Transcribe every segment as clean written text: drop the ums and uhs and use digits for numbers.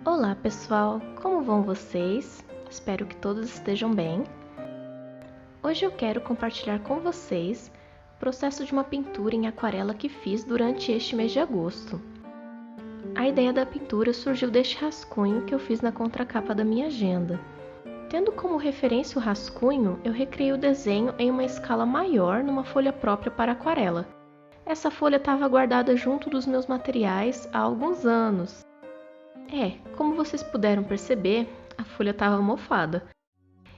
Olá pessoal, como vão vocês? Espero que todos estejam bem. Hoje eu quero compartilhar com vocês o processo de uma pintura em aquarela que fiz durante este mês de agosto. A ideia da pintura surgiu deste rascunho que eu fiz na contracapa da minha agenda. Tendo como referência o rascunho, eu recriei o desenho em uma escala maior numa folha própria para aquarela. Essa folha estava guardada junto dos meus materiais há alguns anos. Como vocês puderam perceber, a folha estava mofada.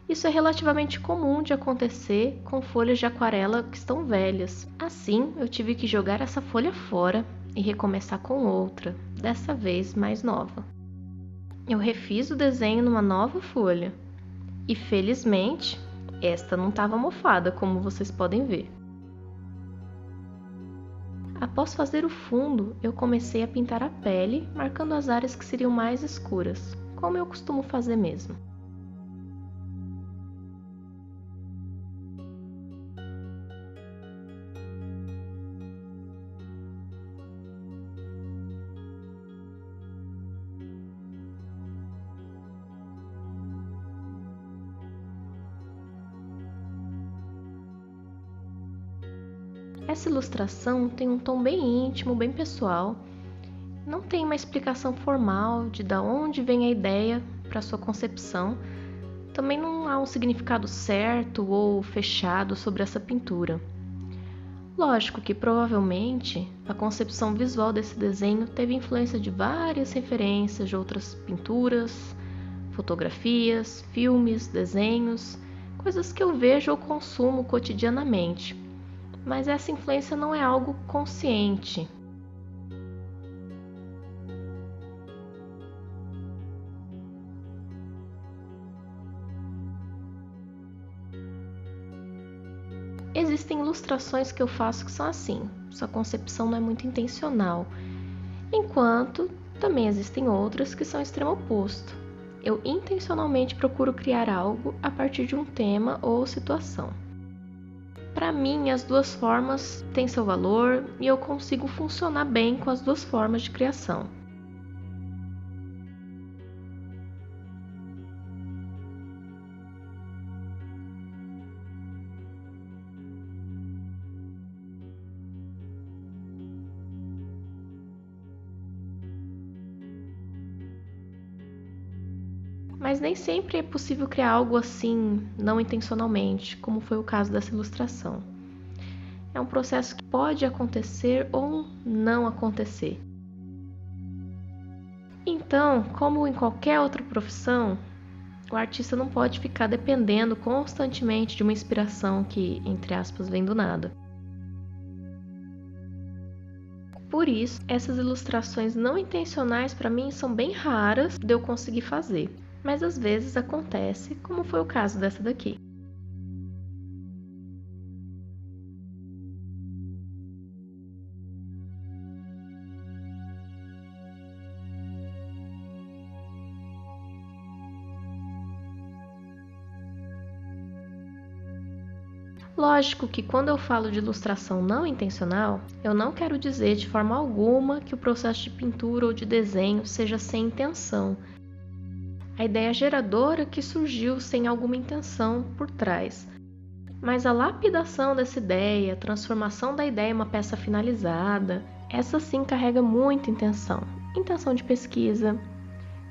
Isso é relativamente comum de acontecer com folhas de aquarela que estão velhas. Assim, eu tive que jogar essa folha fora e recomeçar com outra, dessa vez mais nova. Eu refiz o desenho numa nova folha e, felizmente, esta não estava mofada, como vocês podem ver. Após fazer o fundo, eu comecei a pintar a pele, marcando as áreas que seriam mais escuras, como eu costumo fazer mesmo. Essa ilustração tem um tom bem íntimo, bem pessoal. Não tem uma explicação formal de onde vem a ideia para sua concepção. Também não há um significado certo ou fechado sobre essa pintura. Lógico que provavelmente a concepção visual desse desenho teve influência de várias referências de outras pinturas, fotografias, filmes, desenhos, coisas que eu vejo ou consumo cotidianamente. Mas essa influência não é algo consciente. Existem ilustrações que eu faço que são assim, sua concepção não é muito intencional, enquanto também existem outras que são o extremo oposto. Eu intencionalmente procuro criar algo a partir de um tema ou situação. Para mim, as duas formas têm seu valor e eu consigo funcionar bem com as duas formas de criação. Mas nem sempre é possível criar algo assim, não intencionalmente, como foi o caso dessa ilustração. É um processo que pode acontecer ou não acontecer. Então, como em qualquer outra profissão, o artista não pode ficar dependendo constantemente de uma inspiração que, entre aspas, vem do nada. Por isso, essas ilustrações não intencionais para mim são bem raras de eu conseguir fazer, mas às vezes acontece, como foi o caso dessa daqui. Lógico que quando eu falo de ilustração não intencional, eu não quero dizer de forma alguma que o processo de pintura ou de desenho seja sem intenção. A ideia geradora que surgiu sem alguma intenção por trás. Mas a lapidação dessa ideia, a transformação da ideia em uma peça finalizada, essa sim carrega muita intenção. Intenção de pesquisa,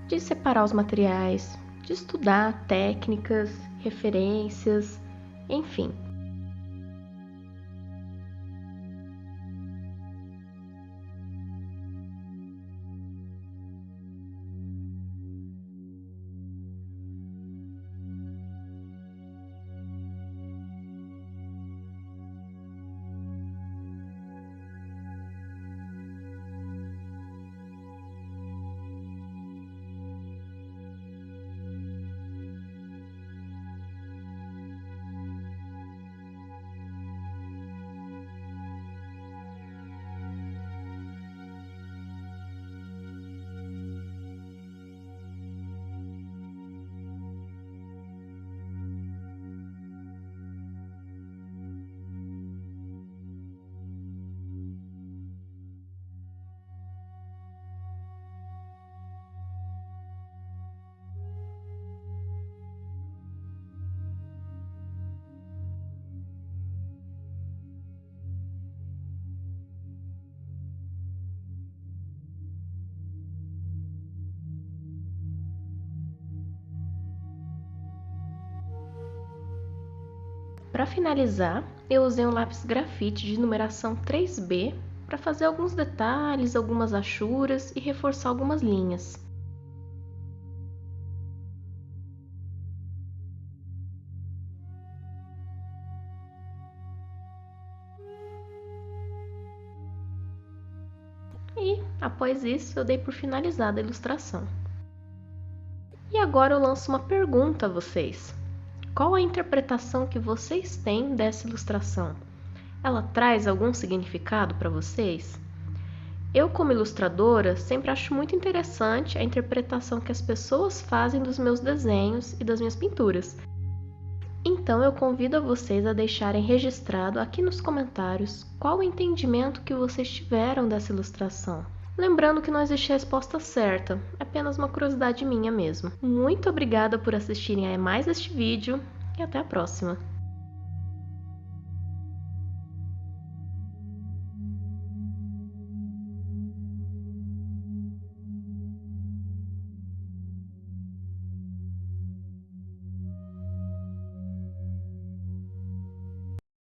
de separar os materiais, de estudar técnicas, referências, enfim. para finalizar, eu usei um lápis grafite de numeração 3B para fazer alguns detalhes, algumas achuras e reforçar algumas linhas. E, após isso, eu dei por finalizada a ilustração. E agora eu lanço uma pergunta a vocês. Qual a interpretação que vocês têm dessa ilustração? Ela traz algum significado para vocês? Eu, como ilustradora, sempre acho muito interessante a interpretação que as pessoas fazem dos meus desenhos e das minhas pinturas. Então eu convido a vocês a deixarem registrado aqui nos comentários qual o entendimento que vocês tiveram dessa ilustração. Lembrando que não existe resposta certa, é apenas uma curiosidade minha mesmo. Muito obrigada por assistirem a mais este vídeo e até a próxima!